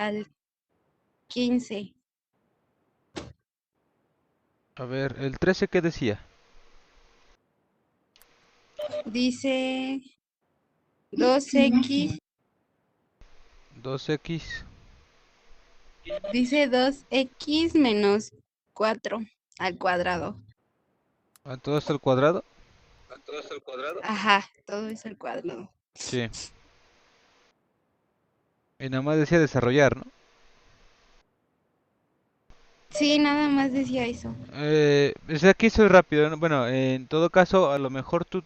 al 15. A ver, ¿el 13 qué decía? Dice 2x, 2x. dice 2x menos 4 al cuadrado. ¿Todo esto al cuadrado? Ajá, todo es al cuadrado. Sí. Y nada más decía desarrollar, ¿no? Sí, nada más decía eso. Es aquí soy rápido, ¿no? Bueno, en todo caso, a lo mejor tú,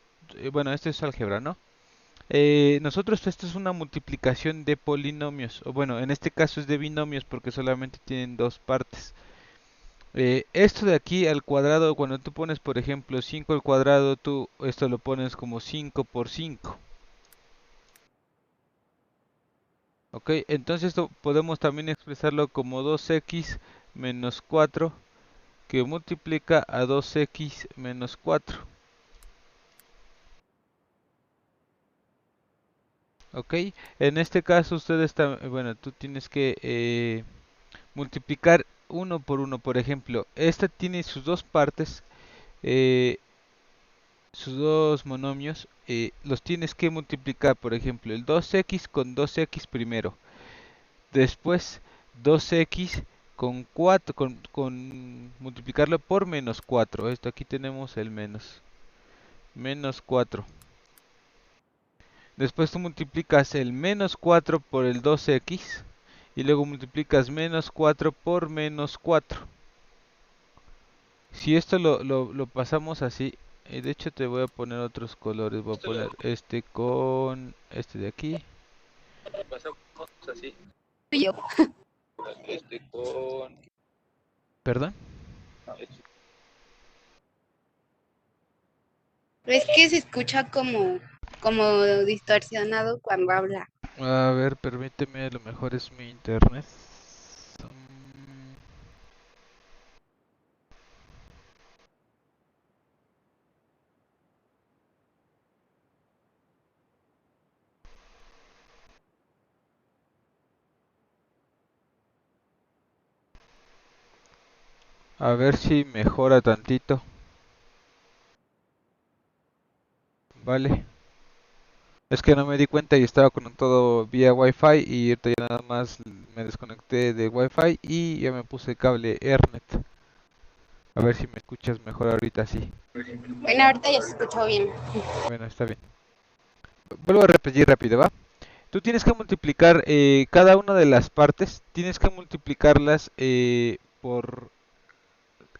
bueno, esto es álgebra, ¿no? Nosotros esto es una multiplicación de polinomios, o bueno, en este caso es de binomios porque solamente tienen dos partes. Esto de aquí al cuadrado, cuando tú pones, por ejemplo, 5 al cuadrado, tú esto lo pones como 5 por 5. ¿Ok? Entonces esto podemos también expresarlo como 2x menos 4 que multiplica a 2x menos 4. ¿Ok? En este caso ustedes, bueno, tú tienes que multiplicar uno por uno. Por ejemplo, esta tiene sus dos partes, eh, sus dos monomios, los tienes que multiplicar. Por ejemplo, el 2x con 2x primero. Después 2x con 4, con multiplicarlo por menos 4. Esto aquí tenemos el menos 4. Después tú multiplicas el menos 4 por el 2x y luego multiplicas menos 4 por menos 4. Si esto lo pasamos así, de hecho te voy a poner otros colores, voy a poner este con este de aquí. Yo. ¿Perdón? Es que se escucha como distorsionado cuando habla. A ver, permíteme, a lo mejor es mi internet. Mm, A ver si mejora tantito. Vale. Es que no me di cuenta y estaba con todo vía Wi-Fi y ahorita ya nada más me desconecté de Wi-Fi y ya me puse cable Ethernet. A ver si me escuchas mejor ahorita sí. Bueno, ahorita ya se escuchó bien. Bueno, está bien. Vuelvo a repetir rápido, ¿va? Tú tienes que multiplicar cada una de las partes, tienes que multiplicarlas por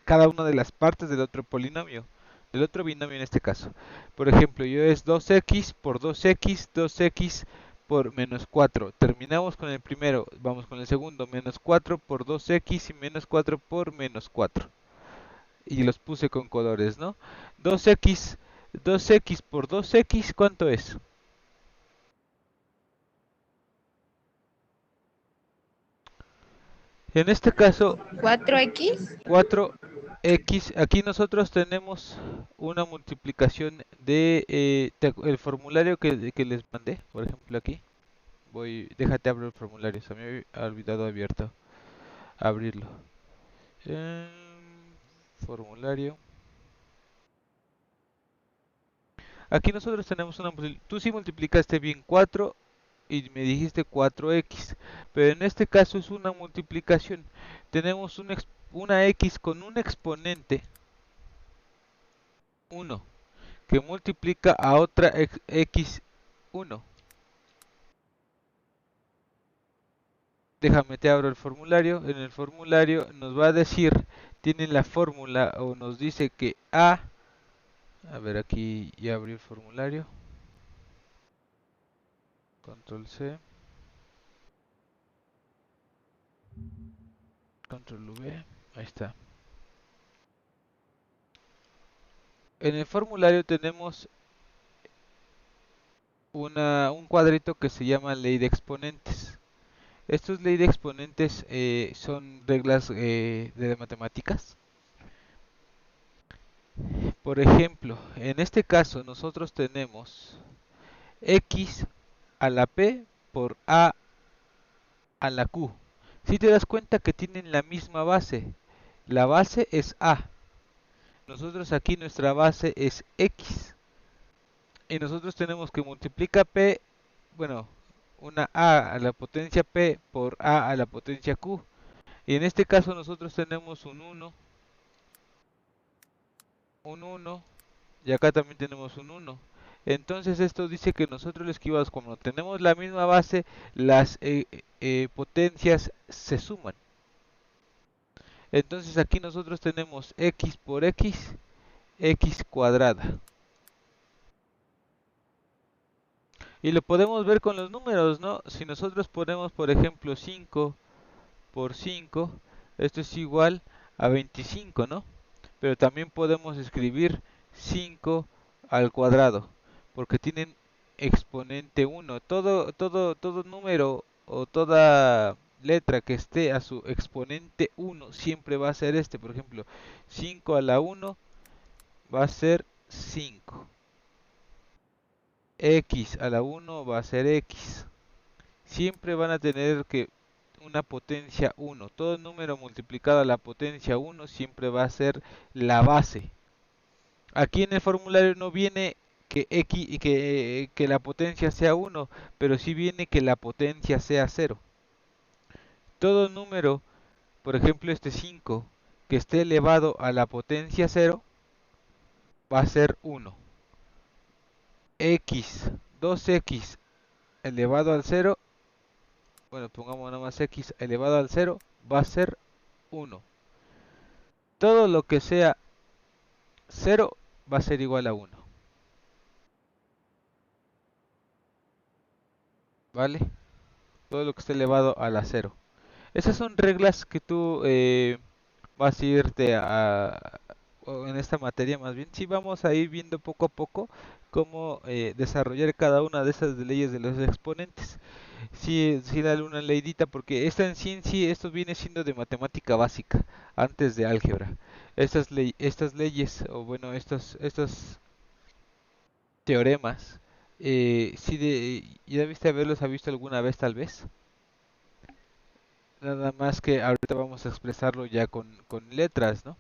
cada una de las partes del otro polinomio, del otro binomio en este caso. Por ejemplo, yo es 2x por 2x, 2x por menos 4. Terminamos con el primero, vamos con el segundo, menos 4 por 2x y menos 4 por menos 4. Y los puse con colores, ¿no? 2x, 2x por 2x, ¿cuánto es? En este caso, 4x. 4x, aquí nosotros tenemos una multiplicación de el formulario que les mandé, por ejemplo aquí. Déjate abrir el formulario, se me había olvidado abierto, abrirlo. Formulario. Aquí nosotros tenemos tú sí multiplicaste bien 4 y me dijiste 4x, pero en este caso es una multiplicación. Tenemos una x con un exponente 1 que multiplica a otra x1. Déjame te abro el formulario. En el formulario nos va a decir, tiene la fórmula o nos dice que a ver aquí ya abrí el formulario. Control C, Control V, ahí está. En el formulario tenemos un cuadrito que se llama ley de exponentes. Estos ley de exponentes son reglas de matemáticas. Por ejemplo, en este caso nosotros tenemos x a la p por a la q. Si te das cuenta que tienen la misma base, la base es A. Nosotros aquí nuestra base es X. Y nosotros tenemos que multiplicar P, bueno, una A a la potencia P por A a la potencia Q. Y en este caso nosotros tenemos un 1 y acá también tenemos un 1. Entonces esto dice que nosotros los esquivamos, como tenemos la misma base, las potencias se suman. Entonces aquí nosotros tenemos x por x, x cuadrada. Y lo podemos ver con los números, ¿no? Si nosotros ponemos, por ejemplo, 5 por 5, esto es igual a 25, ¿no? Pero también podemos escribir 5 al cuadrado, porque tienen exponente 1. Todo número o toda letra que esté a su exponente 1 siempre va a ser este. Por ejemplo, 5 a la 1 va a ser 5. X a la 1 va a ser X. Siempre van a tener que una potencia 1. Todo número multiplicado a la potencia 1 siempre va a ser la base. Aquí en el formulario no viene que x y que la potencia sea 1, pero sí viene que la potencia sea 0. Todo número, por ejemplo este 5, que esté elevado a la potencia 0, va a ser 1. X, 2x elevado al 0, bueno, pongamos nada más x elevado al 0, va a ser 1. Todo lo que sea 0 va a ser igual a 1. ¿Vale? Todo lo que esté elevado a la 0. Esas son reglas que tú vas a irte o en esta materia más bien. Sí, vamos a ir viendo poco a poco cómo desarrollar cada una de esas leyes de los exponentes. Sí, sí, dale una leidita porque esta en sí, esto viene siendo de matemática básica, antes de álgebra. Estas leyes, o bueno, estos teoremas, sí, ya debiste haberlos visto alguna vez tal vez. Nada más que ahorita vamos a expresarlo ya con letras, ¿no?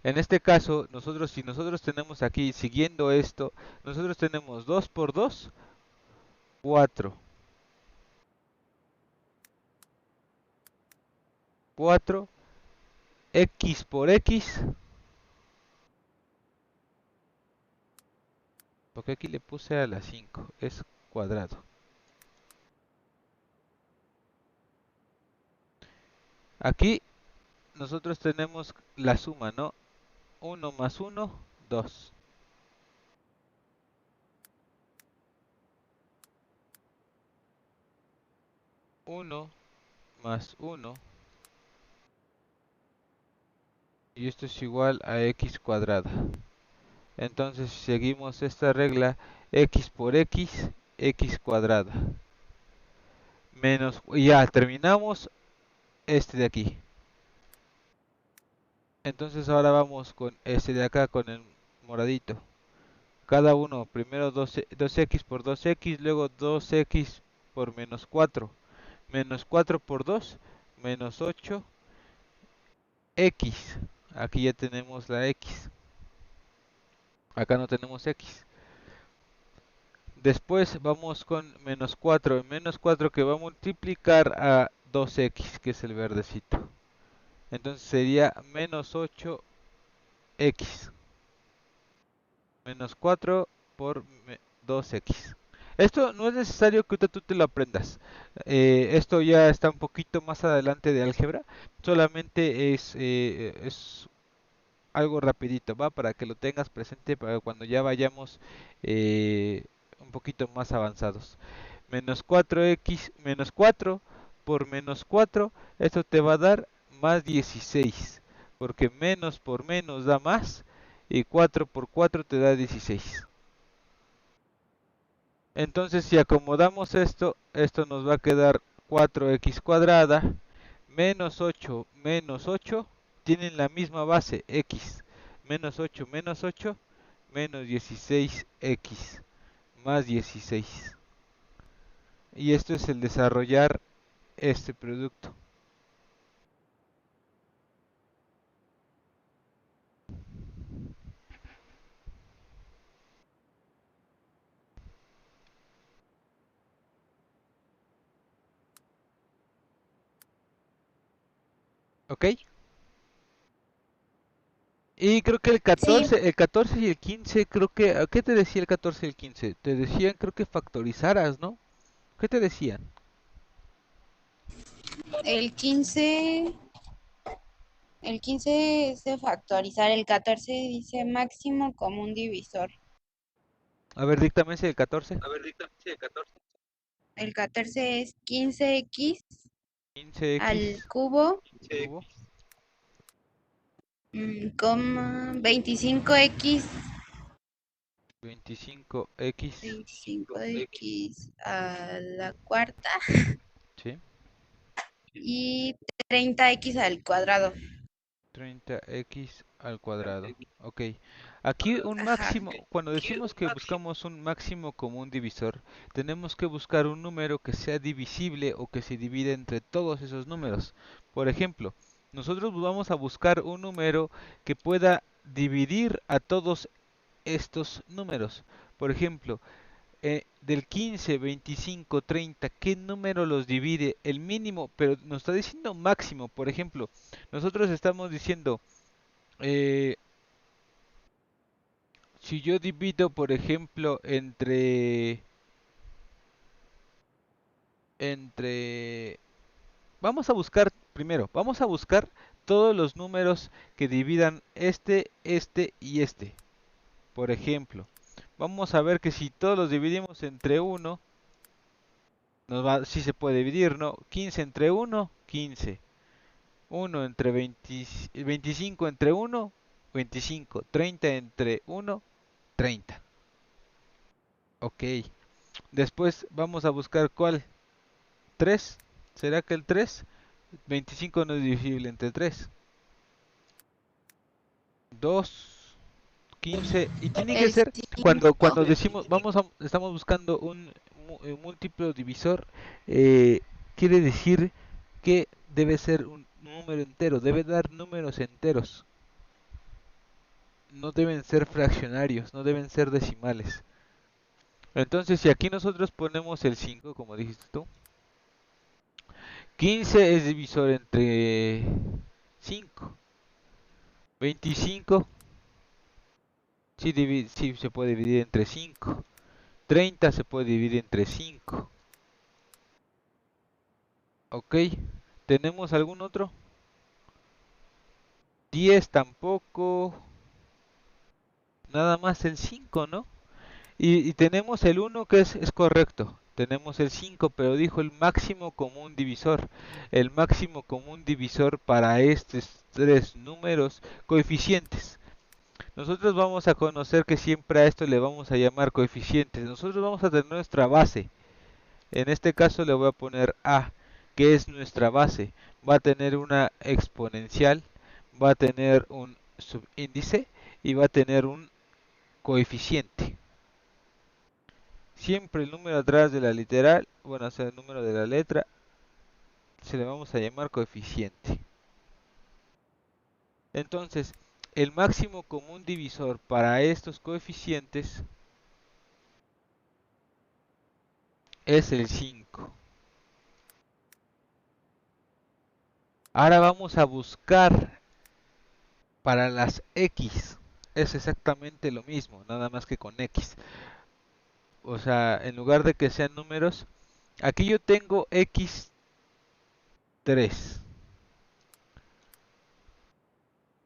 En este caso, si nosotros tenemos aquí, siguiendo esto, nosotros tenemos 2 por 2, 4. 4, x por x, porque aquí le puse a la 5, es cuadrado. Aquí nosotros tenemos la suma, ¿no? 1 más 1, 2. 1 más 1, y esto es igual a x cuadrada. Entonces, si seguimos esta regla, x por x, x cuadrada. Menos, y ya terminamos este de aquí. Entonces ahora vamos con este de acá, con el moradito. Cada uno, primero 2x por 2x, luego 2x por menos 4. Menos 4 por 2, menos 8x. Aquí ya tenemos la x. Acá no tenemos x. Después vamos con menos 4. Menos 4 que va a multiplicar a 2x, que es el verdecito. Entonces sería menos 8x. Menos 4 por 2x. Esto no es necesario que tú te lo aprendas. Esto ya está un poquito más adelante de álgebra. Solamente es algo rapidito, ¿va? Para que lo tengas presente para cuando ya vayamos un poquito más avanzados. Menos 4x, menos 4 por menos 4, esto te va a dar más 16. Porque menos por menos da más. Y 4 por 4 te da 16. Entonces si acomodamos esto, esto nos va a quedar 4x cuadrada menos 8 tienen la misma base, x. Menos 8 menos 16x más 16. Y esto es el desarrollar este producto. ¿Ok? Y creo que Sí, el 14 y el 15, creo que... ¿Qué te decía el 14 y el 15? Te decían, creo que factorizaras, ¿no? ¿Qué te decían? el 15, el 15 es de factorizar, el 14 dice máximo común divisor. A ver, díctame ese el 14. El 14 es 15x al 15x cubo, cubo, coma 25x, 25x, 25x a la cuarta ¿sí? y 30x al cuadrado. 30x al cuadrado. Ok. Aquí un Ajá. máximo, cuando decimos que buscamos un máximo común divisor, tenemos que buscar un número que sea divisible o que se divide entre todos esos números. Por ejemplo, nosotros vamos a buscar un número que pueda dividir a todos estos números. Por ejemplo, del 15, 25, 30, ¿qué número los divide? El mínimo, pero nos está diciendo máximo. Por ejemplo, nosotros estamos diciendo, eh, si yo divido, por ejemplo, entre, vamos a buscar, primero, vamos a buscar todos los números que dividan este y este. Por ejemplo, vamos a ver que si todos los dividimos entre uno, sí se puede dividir, ¿no? 15 entre uno, 15. 1 entre 20, 25 entre uno, 25. 30 entre uno, 30. Ok. Después vamos a buscar cuál. 3. ¿Será que el 3? 25 no es divisible entre 3. 2, 15. Y tiene que El ser, 5, cuando decimos, estamos buscando un múltiplo divisor, quiere decir que debe ser un número entero, debe dar números enteros. No deben ser fraccionarios, no deben ser decimales. Entonces, si aquí nosotros ponemos el 5, como dijiste tú, 15 es divisor entre 5. 25, sí, sí se puede dividir entre 5. 30 se puede dividir entre 5. Ok, ¿tenemos algún otro? 10 tampoco. Nada más el 5, ¿no? Y tenemos el 1 que es correcto. Tenemos el 5, pero dijo el máximo común divisor. El máximo común divisor para estos tres números coeficientes. Nosotros vamos a conocer que siempre a esto le vamos a llamar coeficientes. Nosotros vamos a tener nuestra base. En este caso le voy a poner A, que es nuestra base. Va a tener una exponencial, va a tener un subíndice y va a tener un coeficiente. Siempre el número atrás de la literal, bueno, o sea, el número de la letra, se le vamos a llamar coeficiente. Entonces, el máximo común divisor para estos coeficientes es el 5. Ahora vamos a buscar para las x. Es exactamente lo mismo, nada más que con x. O sea, en lugar de que sean números, aquí yo tengo x3.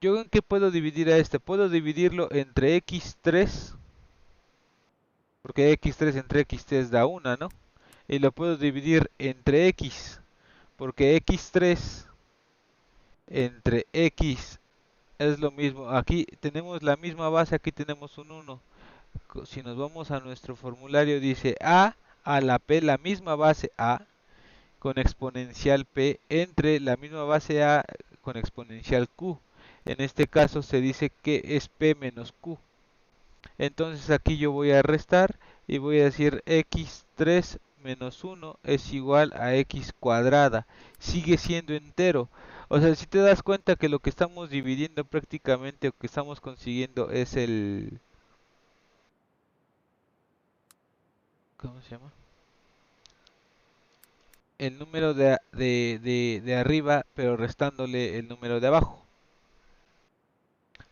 ¿Yo en qué puedo dividir a este? Puedo dividirlo entre x3, porque x3 entre x3 da 1, ¿no? Y lo puedo dividir entre x, porque x3 entre x es lo mismo. Aquí tenemos la misma base, aquí tenemos un 1. Si nos vamos a nuestro formulario, dice a la p, la misma base a, con exponencial p, entre la misma base a con exponencial q. En este caso se dice que es p menos q. Entonces aquí yo voy a restar y voy a decir x3 menos 1 es igual a x cuadrada. Sigue siendo entero. O sea, si te das cuenta que lo que estamos dividiendo prácticamente o que estamos consiguiendo es el... ¿Cómo se llama? El número de arriba, pero restándole el número de abajo.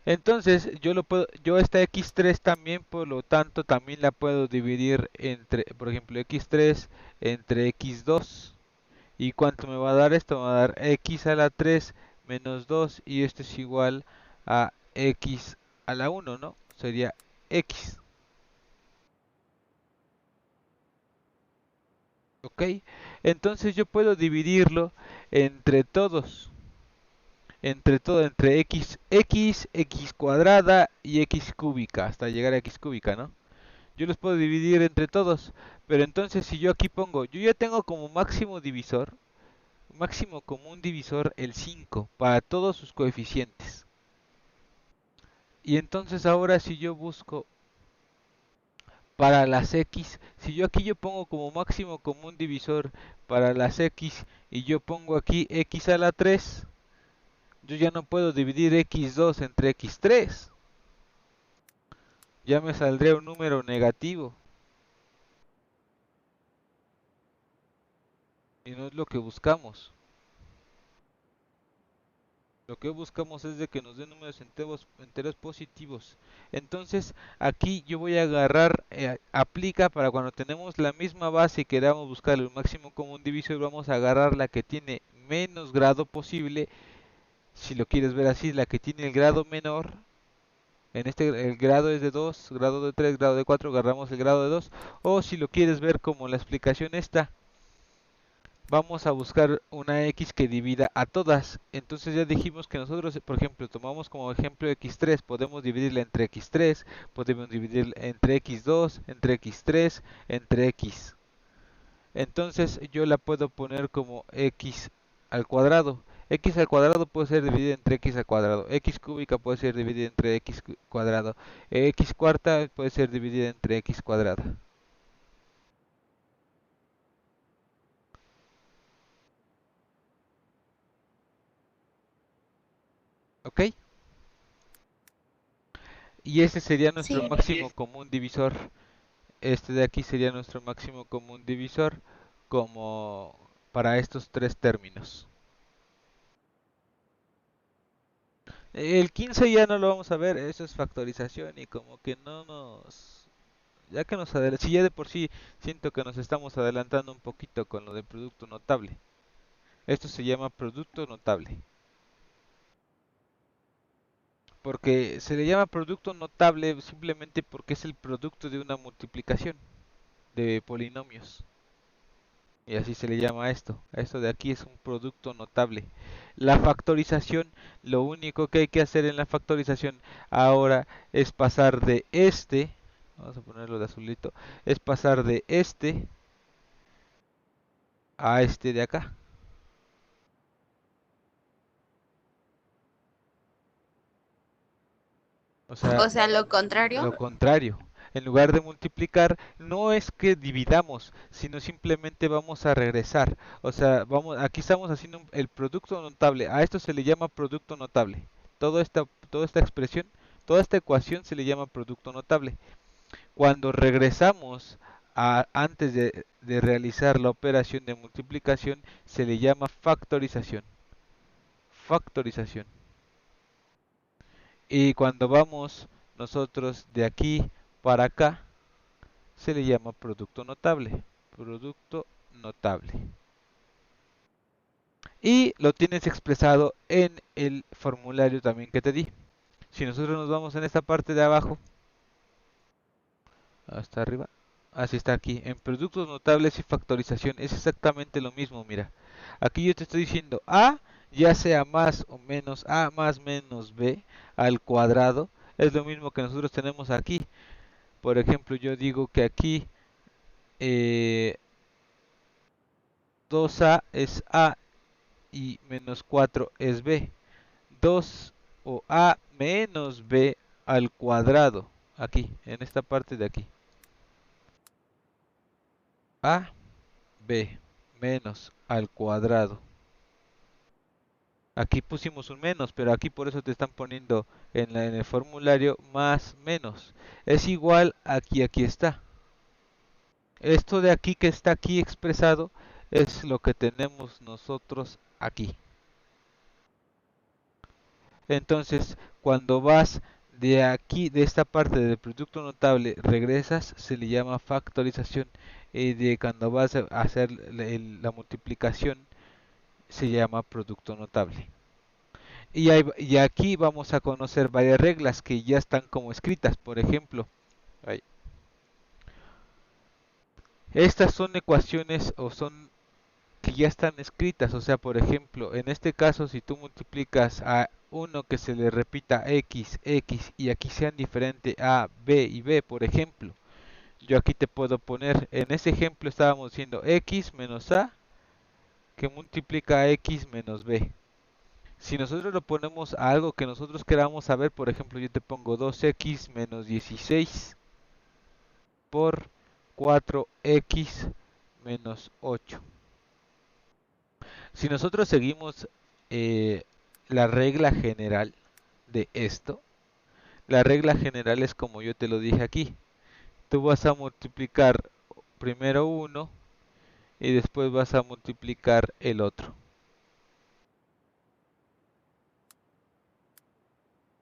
Entonces, yo esta x3 también, por lo tanto, también la puedo dividir entre, por ejemplo, x3 entre x2. ¿Y cuánto me va a dar esto? Me va a dar x a la 3 menos 2 y esto es igual a x a la 1, ¿no? Sería x, ¿ok? Entonces yo puedo dividirlo entre todos, entre x cuadrada y x cúbica, hasta llegar a x cúbica, ¿no? Yo los puedo dividir entre todos, pero entonces si yo aquí pongo, yo ya tengo como máximo común divisor el 5 para todos sus coeficientes. Y entonces ahora si yo busco para las x, si yo aquí yo pongo como máximo común divisor para las x y yo pongo aquí x a la 3, yo ya no puedo dividir x2 entre x3. Ya me saldría un número negativo. Y no es lo que buscamos. Lo que buscamos es de que nos den números enteros positivos. Entonces aquí yo voy a agarrar, aplica para cuando tenemos la misma base y queramos buscar el máximo común divisor, vamos a agarrar la que tiene menos grado posible. Si lo quieres ver así, la que tiene el grado menor. En este el grado es de 2, grado de 3, grado de 4, agarramos el grado de 2. O si lo quieres ver como la explicación esta, vamos a buscar una x que divida a todas. Entonces ya dijimos que nosotros, por ejemplo, tomamos como ejemplo x3, podemos dividirla entre x3, podemos dividir entre x2, entre x3, entre x. Entonces yo la puedo poner como x al cuadrado. X al cuadrado puede ser dividida entre x al cuadrado. X cúbica puede ser dividida entre x cuadrado. X cuarta puede ser dividida entre x cuadrada. ¿Ok? Y ese sería nuestro Sí. máximo común divisor. Este de aquí sería nuestro máximo común divisor como para estos tres términos. El 15 ya no lo vamos a ver, eso es factorización y como que no nos... Ya que nos adelantamos, si ya de por sí siento que nos estamos adelantando un poquito con lo de producto notable. Esto se llama producto notable. Porque se le llama producto notable simplemente porque es el producto de una multiplicación de polinomios. Y así se le llama a esto. Esto de aquí es un producto notable. La factorización, lo único que hay que hacer en la factorización ahora es pasar de este, vamos a ponerlo de azulito, es pasar de este a este de acá. O sea, O sea, lo contrario. lo contrario. En lugar de multiplicar, no es que dividamos, sino simplemente vamos a regresar. O sea, aquí estamos haciendo el producto notable. A esto se le llama producto notable. Toda esta expresión, toda esta ecuación se le llama producto notable. Cuando regresamos antes de realizar la operación de multiplicación, se le llama factorización. Factorización. Y cuando vamos nosotros de aquí para acá, se le llama producto notable. Producto notable. Y lo tienes expresado en el formulario también que te di. Si nosotros nos vamos en esta parte de abajo, hasta arriba, así está aquí, en productos notables y factorización, es exactamente lo mismo, mira. Aquí yo te estoy diciendo A, ya sea más o menos A más menos B al cuadrado, es lo mismo que nosotros tenemos aquí. Por ejemplo, yo digo que aquí eh, 2A es A y menos 4 es B. 2 o A menos B al cuadrado. Aquí, en esta parte de aquí. A b menos al cuadrado. Aquí pusimos un menos, pero aquí por eso te están poniendo en el formulario más menos. Es igual aquí está. Esto de aquí que está aquí expresado es lo que tenemos nosotros aquí. Entonces, cuando vas de aquí, de esta parte del producto notable, regresas, se le llama factorización. Y de cuando vas a hacer la multiplicación, se llama producto notable. Y aquí vamos a conocer varias reglas que ya están como escritas. Por ejemplo, estas son ecuaciones o son que ya están escritas. O sea, por ejemplo, en este caso, si tú multiplicas a uno que se le repita x, x y aquí sean diferentes a, b y b, por ejemplo, yo aquí te puedo poner, en ese ejemplo estábamos diciendo x menos a que multiplica a x menos b. Si nosotros lo ponemos a algo que nosotros queramos saber, por ejemplo, yo te pongo 2x menos 16 por 4x menos 8. Si nosotros seguimos eh, la regla general de esto, la regla general es como yo te lo dije aquí. Tú vas a multiplicar primero uno y después vas a multiplicar el otro.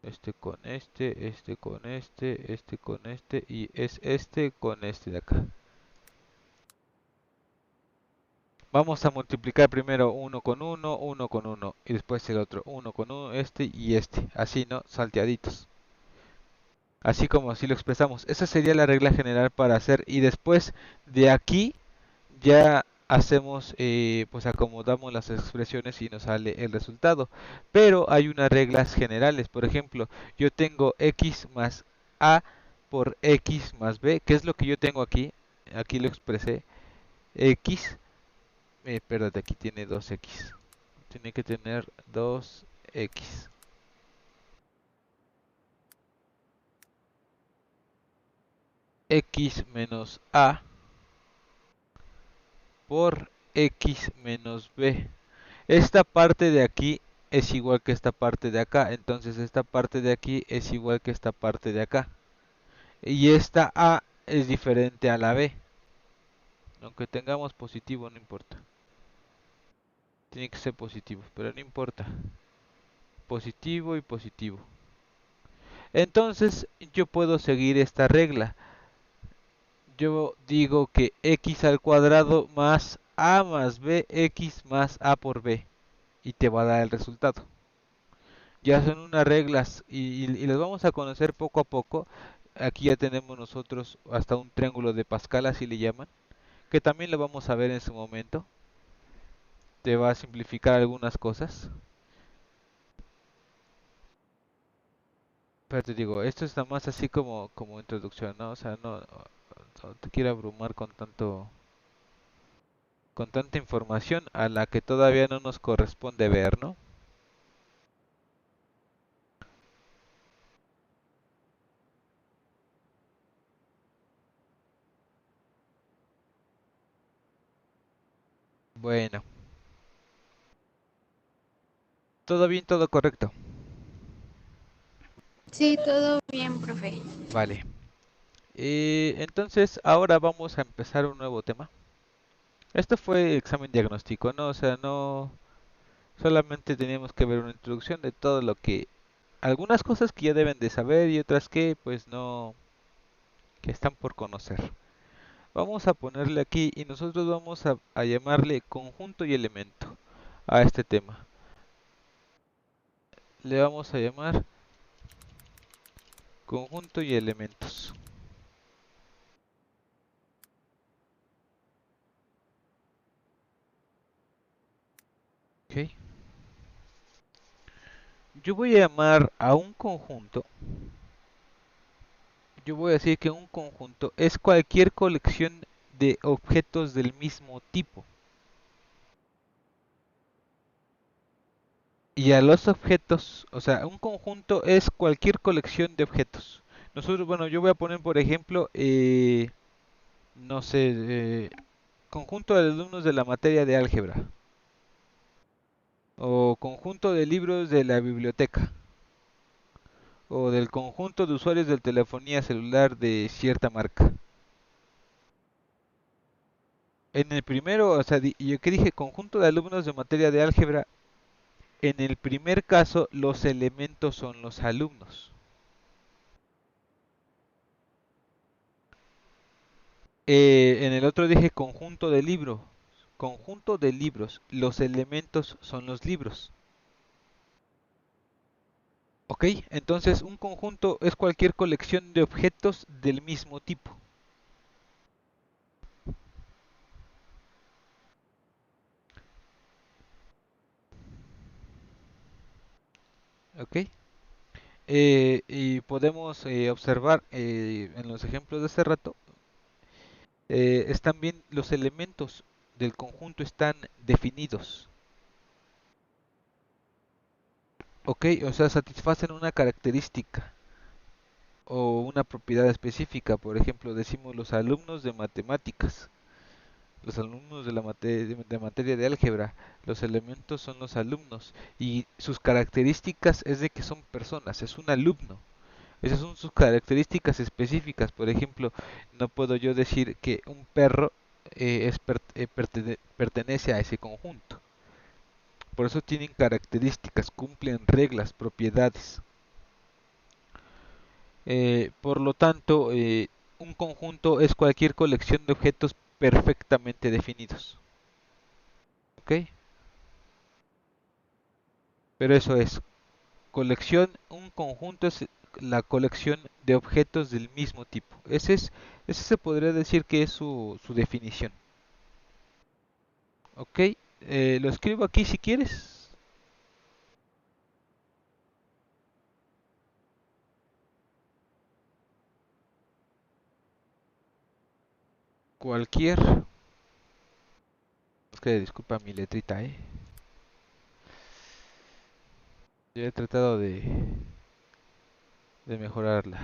Este con este con este con este y es este con este de acá. Vamos a multiplicar primero uno con uno y después el otro, uno con uno, este y este, así, ¿no? Salteaditos. Así como así lo expresamos. Esa sería la regla general para hacer y después de aquí ya hacemos, pues acomodamos las expresiones y nos sale el resultado. Pero hay unas reglas generales. Por ejemplo, yo tengo x más a por x más b. ¿Qué es lo que yo tengo aquí? Aquí lo expresé. X, perdón, aquí tiene 2x. Tiene que tener 2x. X menos a por x menos b. Esta parte de aquí es igual que esta parte de acá, entonces esta parte de aquí es igual que esta parte de acá. Y esta a es diferente a la b. Aunque tengamos positivo, no importa. Tiene que ser positivo, pero no importa. Positivo y positivo. Entonces yo puedo seguir esta regla. Yo digo que x al cuadrado más a más b, x más a por b. Y te va a dar el resultado. Ya son unas reglas y las vamos a conocer poco a poco. Aquí ya tenemos nosotros hasta un triángulo de Pascal, así le llaman, que también lo vamos a ver en su momento. Te va a simplificar algunas cosas. Pero te digo, esto es nada más así como introducción, ¿no? O sea, no te quiero abrumar con tanta información a la que todavía no nos corresponde ver, ¿no? Bueno, todo bien, todo correcto. Sí, todo bien, profe. Vale. Entonces, ahora vamos a empezar un nuevo tema. Esto fue examen diagnóstico, ¿no? O sea, no solamente teníamos que ver una introducción de todo lo que, algunas cosas que ya deben de saber y otras que pues no, que están por conocer. Vamos a ponerle aquí y nosotros vamos a llamarle conjunto y elemento a este tema. Le vamos a llamar conjunto y elementos. ¿Ok? Yo voy a llamar a un conjunto. Yo voy a decir que un conjunto es cualquier colección de objetos del mismo tipo. Y a los objetos, o sea, un conjunto es cualquier colección de objetos. Nosotros, bueno, yo voy a poner, por ejemplo, no sé, conjunto de alumnos de la materia de álgebra, o conjunto de libros de la biblioteca, o del conjunto de usuarios de telefonía celular de cierta marca. En el primero, o sea, yo que dije conjunto de alumnos de materia de álgebra, en el primer caso los elementos son los alumnos. En el otro dije conjunto de libros, los elementos son los libros. ¿Ok? Entonces un conjunto es cualquier colección de objetos del mismo tipo. ¿Ok? Y podemos observar en los ejemplos de hace rato, están bien los elementos del conjunto están definidos. ¿Ok? O sea, satisfacen una característica o una propiedad específica. Por ejemplo, decimos los alumnos de matemáticas, los alumnos de la materia de álgebra, los elementos son los alumnos y sus características es de que son personas, es un alumno. Esas son sus características específicas. Por ejemplo, no puedo yo decir que un perro pertenece a ese conjunto. Por eso tienen características, cumplen reglas, propiedades. Por lo tanto, un conjunto es cualquier colección de objetos perfectamente definidos. ¿Ok? Pero eso es, un conjunto es la colección de objetos del mismo tipo. Ese se podría decir que es su definición. ¿Ok? Lo escribo aquí si quieres. Cualquier. Es que disculpa mi letrita, ¿eh? Yo he tratado de mejorarla.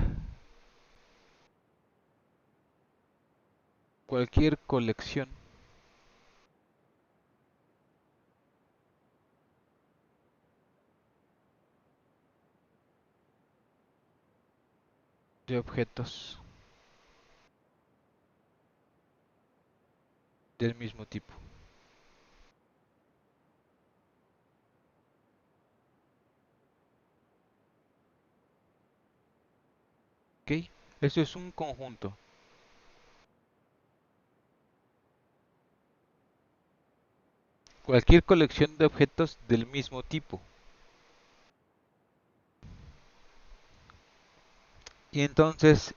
Cualquier colección de objetos del mismo tipo. ¿Ok? Eso es un conjunto. Cualquier colección de objetos del mismo tipo. Y entonces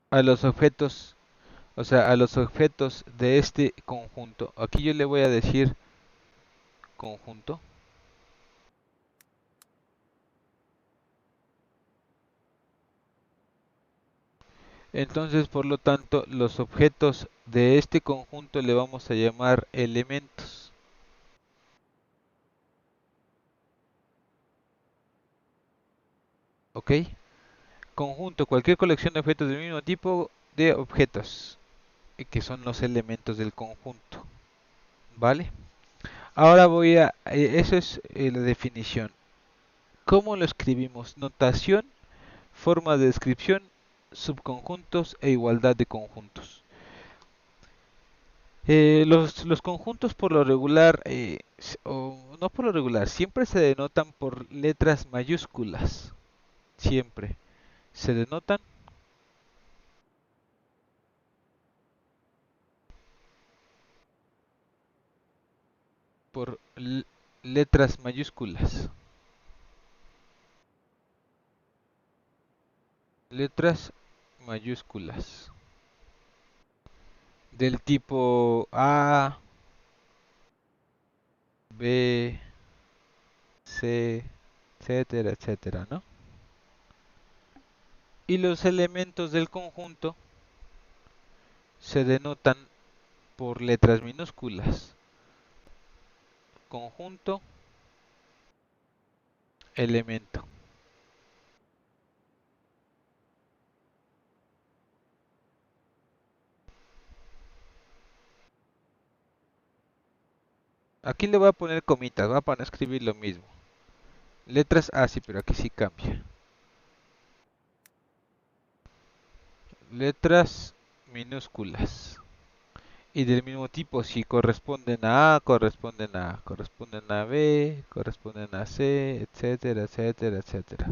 a los objetos, o sea, a los objetos de este conjunto, aquí yo le voy a decir conjunto. Entonces, por lo tanto, los objetos de este conjunto le vamos a llamar elementos. ¿Ok? Conjunto, cualquier colección de objetos del mismo tipo de objetos, que son los elementos del conjunto. ¿Vale? Ahora eso es la definición. ¿Cómo lo escribimos? Notación, forma de descripción, subconjuntos e igualdad de conjuntos. Los conjuntos por lo regular, o no por lo regular, siempre se denotan por letras mayúsculas. Siempre se denotan por letras mayúsculas. Letras mayúsculas. Del tipo A, B, C, etcétera, etcétera, ¿no? Y los elementos del conjunto se denotan por letras minúsculas. Conjunto, elemento. Aquí le voy a poner comitas, va para no escribir lo mismo. Letras A, sí, pero aquí sí cambia. Letras minúsculas. Y del mismo tipo, si corresponden a A, corresponden a A, corresponden a B, corresponden a C, etcétera, etcétera, etcétera.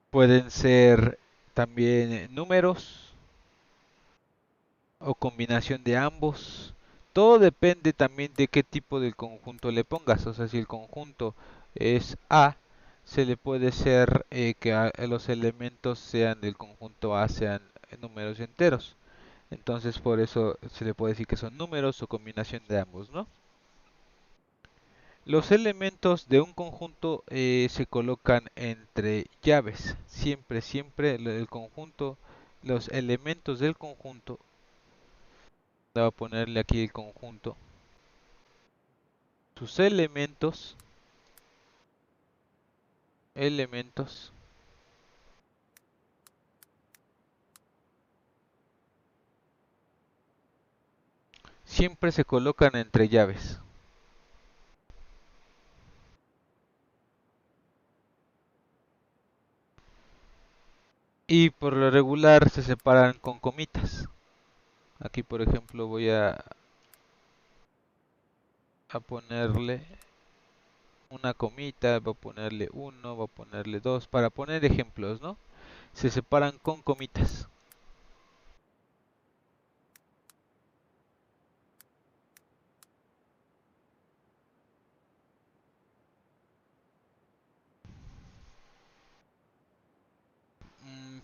Pueden ser también números o combinación de ambos. Todo depende también de qué tipo de conjunto le pongas. O sea, si el conjunto es A, se le puede ser que los elementos sean del conjunto A sean números enteros. Entonces por eso se le puede decir que son números o combinación de ambos, ¿no? Los elementos de un conjunto se colocan entre llaves. Siempre, siempre el conjunto, los elementos del conjunto, voy a ponerle aquí el conjunto, sus elementos, siempre se colocan entre llaves. Y por lo regular se separan con comitas. Aquí por ejemplo voy a ponerle una comita, voy a ponerle uno, voy a ponerle dos, para poner ejemplos, ¿no? Se separan con comitas.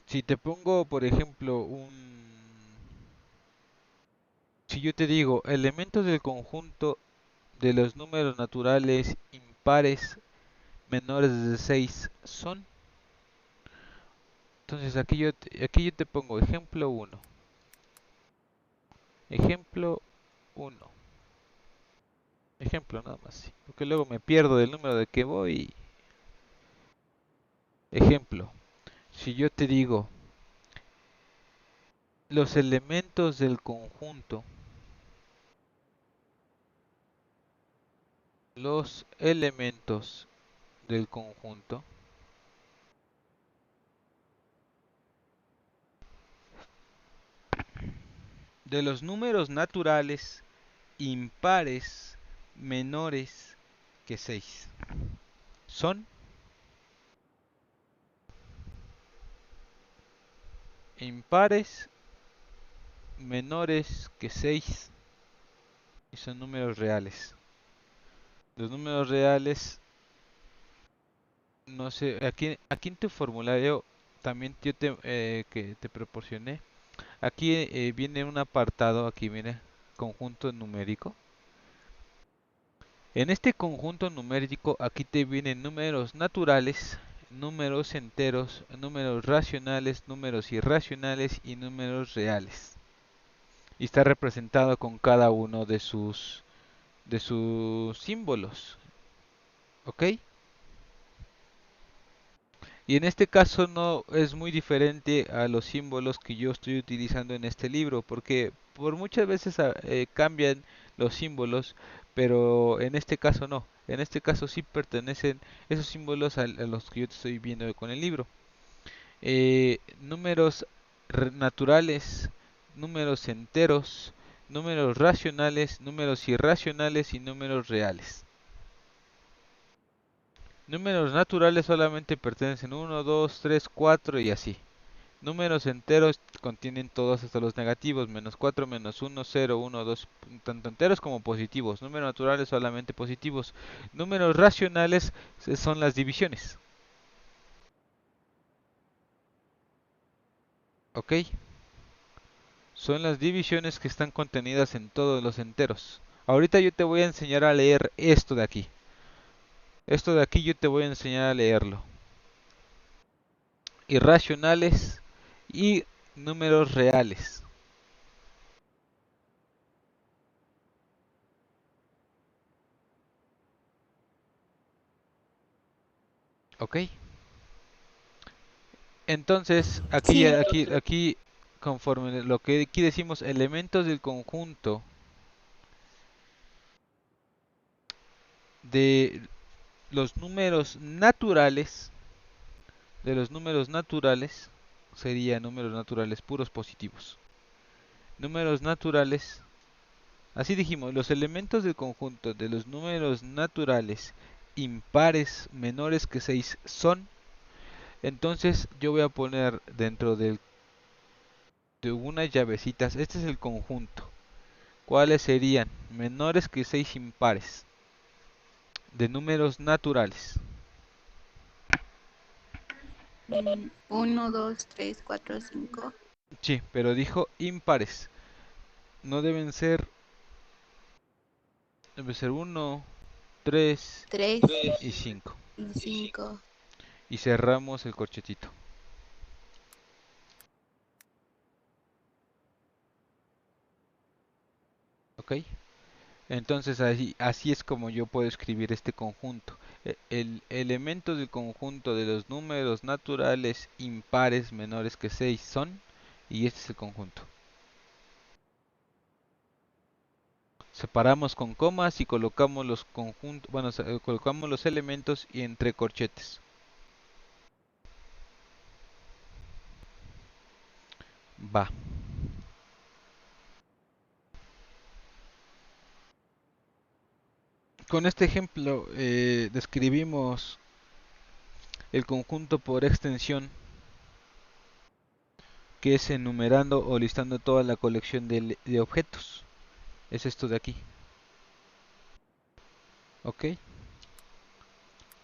Si te pongo, por ejemplo, si yo te digo elementos del conjunto de los números naturales impares menores de 6 son, entonces aquí yo te pongo ejemplo uno, ejemplo uno, ejemplo nada más, sí, porque luego me pierdo del número de que voy. Ejemplo, si yo te digo los elementos del conjunto, los elementos del conjunto de los números naturales impares menores que 6 son impares menores que 6 y son números reales. Los números reales, no sé, aquí en tu formulario también que te proporcioné, aquí viene un apartado, aquí viene conjunto numérico. En este conjunto numérico aquí te vienen números naturales, números enteros, números racionales, números irracionales y números reales. Y está representado con cada uno de sus símbolos, ¿ok? Y en este caso no es muy diferente a los símbolos que yo estoy utilizando en este libro, porque por muchas veces cambian los símbolos, pero en este caso no. En este caso sí pertenecen esos símbolos a los que yo te estoy viendo con el libro. Números naturales, números enteros, números racionales, números irracionales y números reales. Números naturales solamente pertenecen uno, 2, 3, 4 y así. Números enteros contienen todos hasta los negativos, menos 4, menos uno, 0, 1, 2, tanto enteros como positivos. Números naturales solamente positivos. Números racionales son las divisiones. ¿Ok? Son las divisiones que están contenidas en todos los enteros. Ahorita yo te voy a enseñar a leer esto de aquí. Esto de aquí yo te voy a enseñar a leerlo. Irracionales y números reales. ¿Ok? Entonces, Sí, aquí conforme lo que aquí decimos, elementos del conjunto de los números naturales, serían números naturales puros positivos. Números naturales, así dijimos, los elementos del conjunto de los números naturales impares menores que 6 son. Entonces yo voy a poner dentro de unas llavecitas, este es el conjunto. ¿Cuáles serían? Menores que 6 impares de números naturales. 1, 2, 3, 4, 5. Sí, pero dijo impares. No deben ser, debe ser uno, 3 3 y 5. y 5. Y cerramos el corchetito. ¿Ok? Entonces así es como yo puedo escribir este conjunto. El elemento del conjunto de los números naturales impares menores que 6 son, y este es el conjunto. Separamos con comas y colocamos los conjuntos, bueno, colocamos los elementos y entre corchetes. Va. Con este ejemplo describimos el conjunto por extensión, que es enumerando o listando toda la colección de objetos. Es esto de aquí. ¿Ok?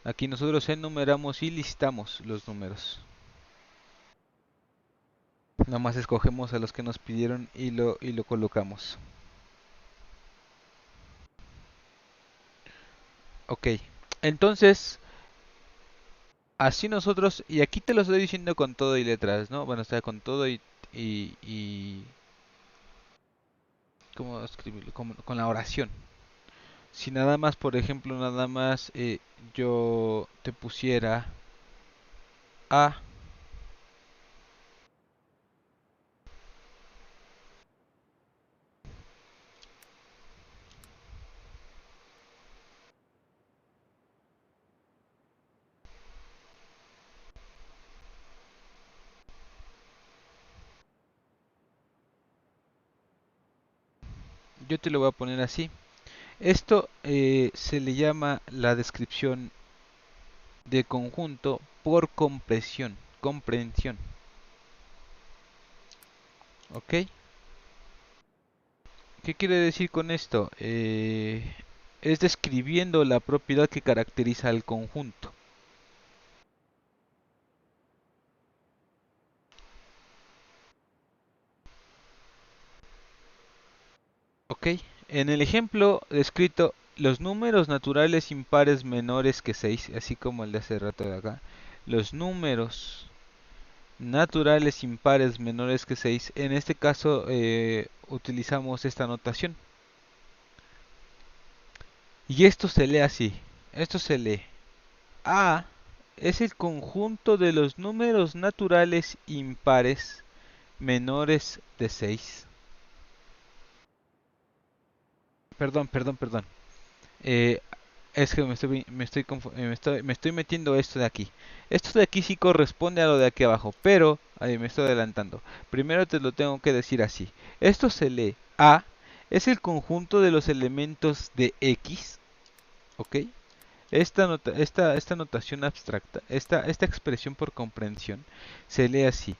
Aquí nosotros enumeramos y listamos los números. Nada más escogemos a los que nos pidieron y lo colocamos. Ok. Entonces, así nosotros, y aquí te lo estoy diciendo con todo y letras, ¿no? Bueno, está con todo y ¿cómo escribirlo? Con la oración. Si nada más, por ejemplo, nada más yo te pusiera A, yo te lo voy a poner así. Esto se le llama la descripción de conjunto por comprensión, ¿ok? ¿Qué quiere decir con esto? Es describiendo la propiedad que caracteriza al conjunto, ¿ok? En el ejemplo descrito, los números naturales impares menores que 6, así como el de hace rato de acá, los números naturales impares menores que 6, en este caso utilizamos esta notación. Y esto se lee así, esto se lee A es el conjunto de los números naturales impares menores de 6. Perdón. Eh, es que me estoy metiendo esto de aquí. Esto de aquí sí corresponde a lo de aquí abajo, pero me estoy adelantando. Primero te lo tengo que decir así. Esto se lee A es el conjunto de los elementos de X, ¿ok? Esta notación abstracta, esta expresión por comprensión, se lee así.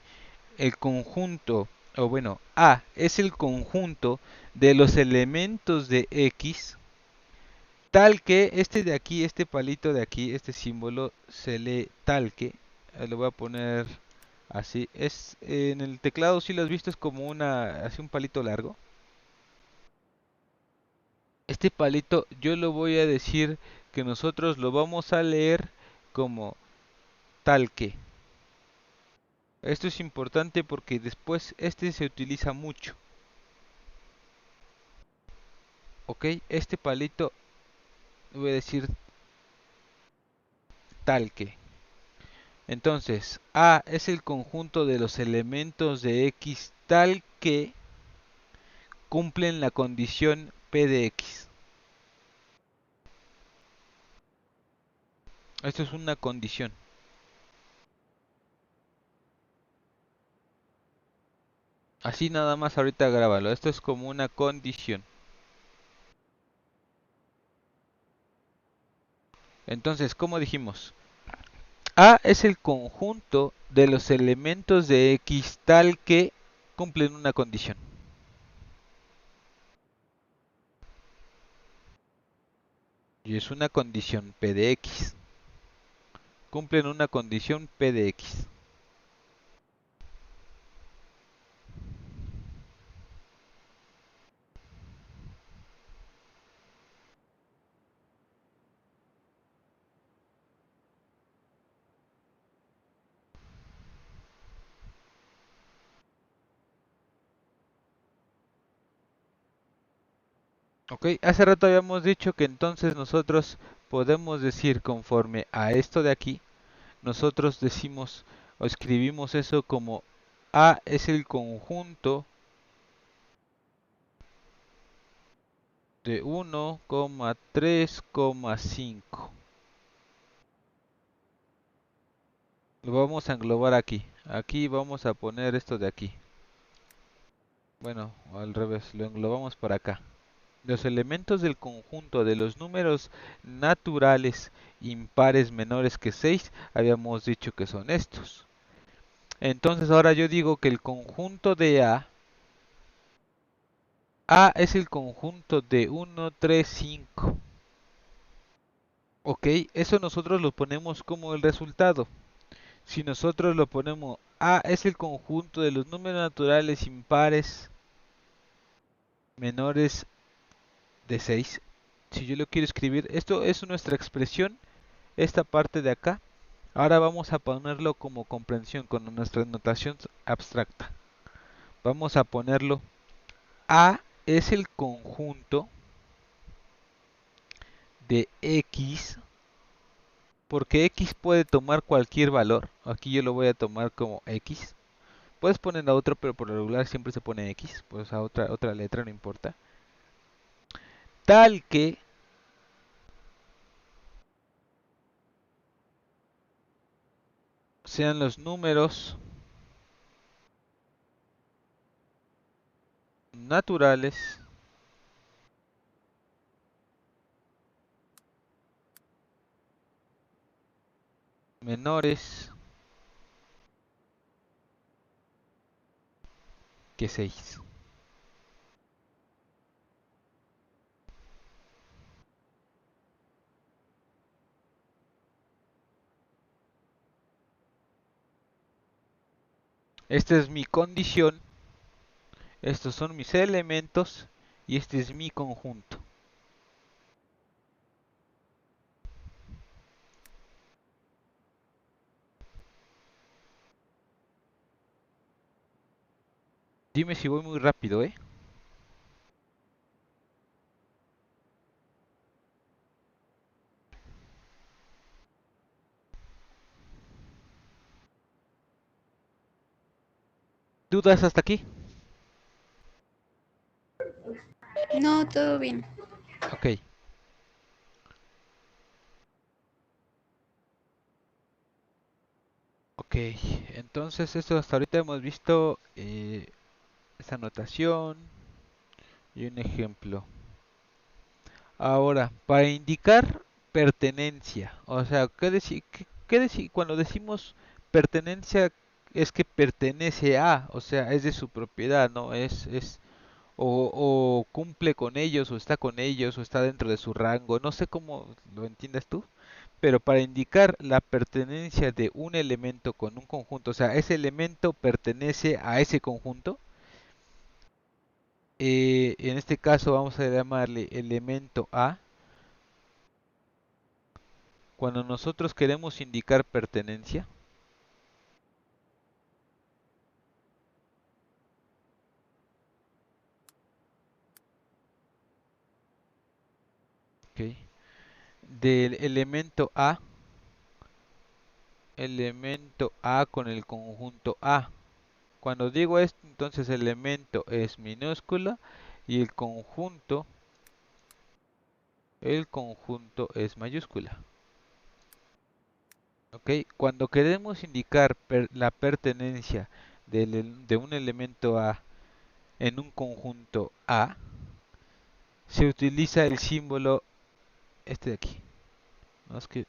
El conjunto, o bueno, A es el conjunto de los elementos de X, tal que este de aquí, este palito de aquí, este símbolo, se lee tal que, lo voy a poner así, es en el teclado si lo has visto es como así un palito largo. Este palito yo lo voy a decir que nosotros lo vamos a leer como tal que. Esto es importante porque después este se utiliza mucho. ¿Ok? Este palito voy a decir tal que. Entonces, A es el conjunto de los elementos de X tal que cumplen la condición P de X. Esto es una condición. Así nada más ahorita grábalo. Esto es como una condición. Entonces, ¿cómo dijimos? A es el conjunto de los elementos de X tal que cumplen una condición. Y es una condición P de X. Cumplen una condición P de X. Ok, hace rato habíamos dicho que entonces nosotros podemos decir conforme a esto de aquí, nosotros decimos o escribimos eso como A es el conjunto de 1,3,5. Lo vamos a englobar aquí. Aquí vamos a poner esto de aquí. Bueno, al revés, lo englobamos por acá. Los elementos del conjunto de los números naturales impares menores que 6, habíamos dicho que son estos. Entonces ahora yo digo que el conjunto de A es el conjunto de 1, 3, 5. Ok, eso nosotros lo ponemos como el resultado. Si nosotros lo ponemos A es el conjunto de los números naturales impares menores de 6. Si yo lo quiero escribir, esto es nuestra expresión, esta parte de acá. Ahora vamos a ponerlo como comprensión con nuestra notación abstracta. Vamos a ponerlo A es el conjunto de X, porque X puede tomar cualquier valor. Aquí yo lo voy a tomar como X. Puedes poner a otro, pero por lo regular siempre se pone X, pues a otra letra, no importa. Tal que sean los números naturales menores que 6. Esta es mi condición, estos son mis elementos y este es mi conjunto. Dime si voy muy rápido, ¿eh? ¿Dudas hasta aquí? No, todo bien. Ok, ok. Entonces esto hasta ahorita hemos visto esta notación y un ejemplo. Ahora, para indicar pertenencia, o sea, cuando decimos pertenencia es que pertenece a, o sea, es de su propiedad, ¿no? O cumple con ellos, o está con ellos, o está dentro de su rango, no sé cómo lo entiendas tú, pero para indicar la pertenencia de un elemento con un conjunto, o sea, ese elemento pertenece a ese conjunto, en este caso vamos a llamarle elemento A. Cuando nosotros queremos indicar pertenencia, ¿ok? Del elemento A, elemento A con el conjunto A. Cuando digo esto, entonces el elemento es minúscula y el conjunto es mayúscula. ¿Ok? Cuando queremos indicar la pertenencia de un elemento A en un conjunto A, se utiliza el símbolo este de aquí. ¿No? Es que,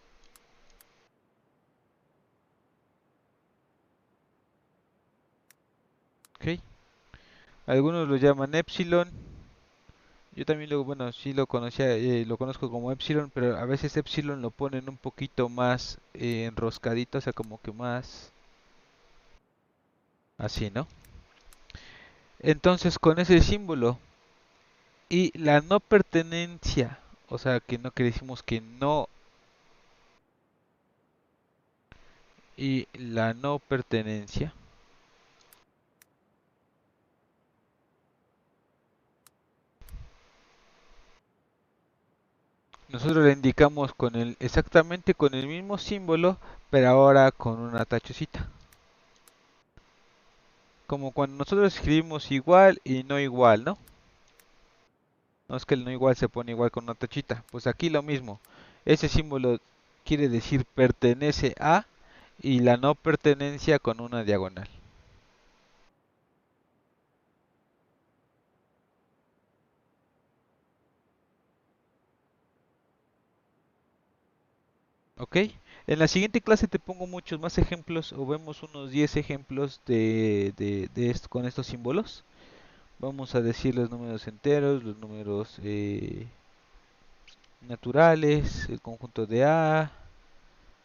¿ok? Algunos lo llaman epsilon. Yo también bueno, sí lo conocía, lo conozco como epsilon, pero a veces epsilon lo ponen un poquito más enroscadito, o sea, como que más así, ¿no? Entonces, con ese símbolo y la no pertenencia, o sea, que decimos que no, y la no pertenencia, nosotros la indicamos exactamente con el mismo símbolo, pero ahora con una tachecita. Como cuando nosotros escribimos igual y no igual, ¿no? No es que el no igual se pone igual con una tachita. Pues aquí lo mismo. Ese símbolo quiere decir pertenece a y la no pertenencia con una diagonal. ¿Ok? En la siguiente clase te pongo muchos más ejemplos o vemos unos 10 ejemplos de esto, con estos símbolos. Vamos a decir los números enteros, los números naturales, el conjunto de A,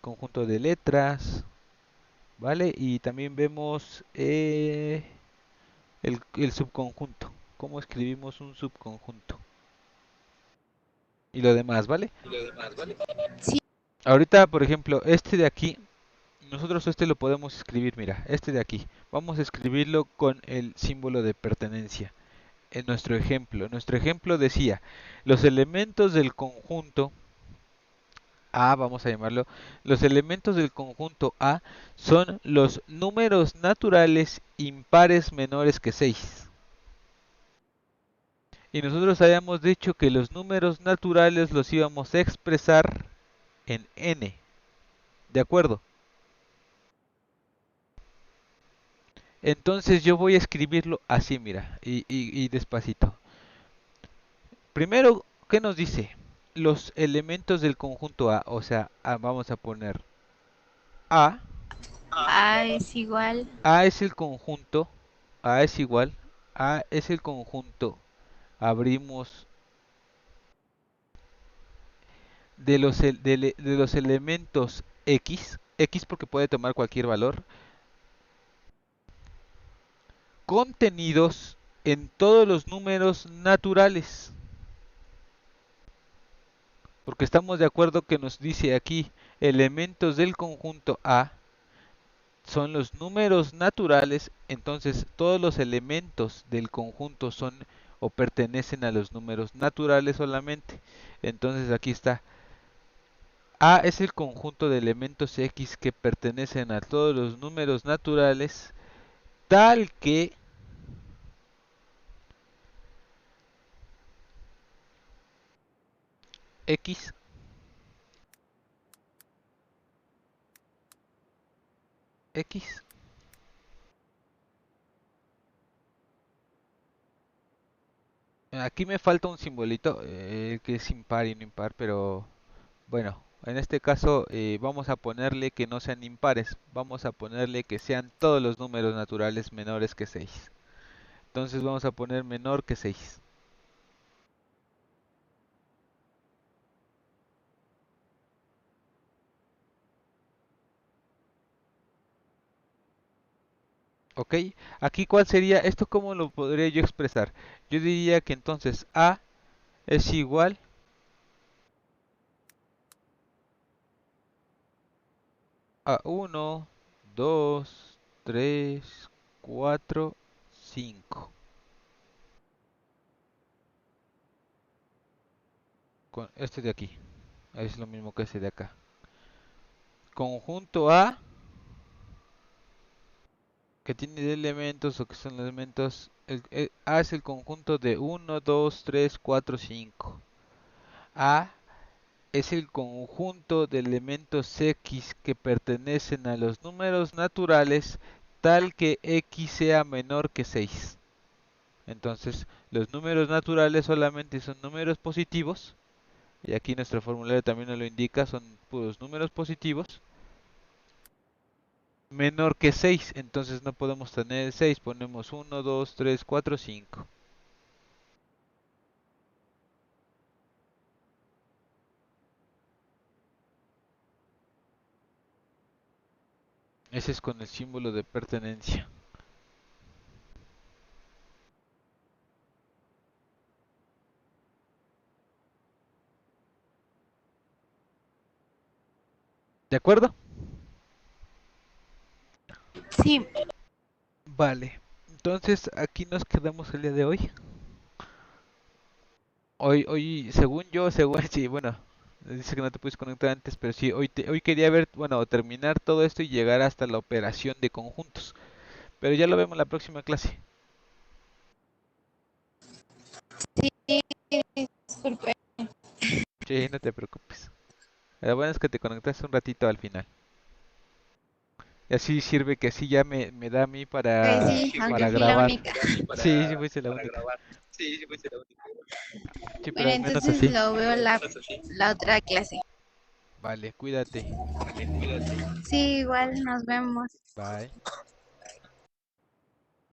conjunto de letras, ¿vale? Y también vemos el subconjunto, cómo escribimos un subconjunto y lo demás, ¿vale? Sí. Ahorita, por ejemplo, este de aquí, nosotros este lo podemos escribir, mira, este de aquí, vamos a escribirlo con el símbolo de pertenencia. En nuestro ejemplo decía, los elementos del conjunto A, vamos a llamarlo, los elementos del conjunto A son los números naturales impares menores que 6. Y nosotros habíamos dicho que los números naturales los íbamos a expresar en n. ¿De acuerdo? Entonces yo voy a escribirlo así, mira, y despacito. Primero, ¿qué nos dice? Los elementos del conjunto A, o sea, vamos a poner A. A es igual. A es el conjunto, A es igual, A es el conjunto, abrimos, de los elementos X, X porque puede tomar cualquier valor, contenidos en todos los números naturales. Porque estamos de acuerdo que nos dice aquí elementos del conjunto A son los números naturales, entonces todos los elementos del conjunto son o pertenecen a los números naturales solamente. Entonces aquí está. A es el conjunto de elementos X que pertenecen a todos los números naturales, tal que X X. Aquí me falta un simbolito que es impar y no impar, pero bueno, en este caso vamos a ponerle que no sean impares, vamos a ponerle que sean todos los números naturales menores que 6. Entonces vamos a poner menor que 6. ¿Ok? Aquí cuál sería, esto cómo lo podría yo expresar. Yo diría que entonces A es igual a 1, 2, 3, 4, 5. Con este de aquí. Es lo mismo que este de acá. Conjunto A. que tiene elementos o que son elementos. A es el conjunto de uno 2 3 4 5. A es el conjunto de elementos X que pertenecen a los números naturales tal que X sea menor que 6. Entonces, los números naturales solamente son números positivos, y aquí nuestro formulario también nos lo indica, son puros números positivos, menor que 6. Entonces no podemos tener 6, ponemos uno 2 3 4 5. Ese es con el símbolo de pertenencia. ¿De acuerdo? Sí, Vale. Entonces aquí nos quedamos el día de hoy. Hoy, según yo, según, sí, bueno, dice que no te puedes conectar antes, pero sí, hoy quería ver, bueno, terminar todo esto y llegar hasta la operación de conjuntos. Pero ya lo vemos en la próxima clase. sí, disculpe. Sí, no te preocupes. Lo bueno es que te conectaste un ratito al final. Y así sirve que así ya me da a mí Pues para, sí, aunque para fui la grabar. única. Sí, sí fuiste la única. Sí, pero Bueno, al menos entonces así. lo veo la otra clase. Vale, cuídate. Sí, igual nos vemos. Bye.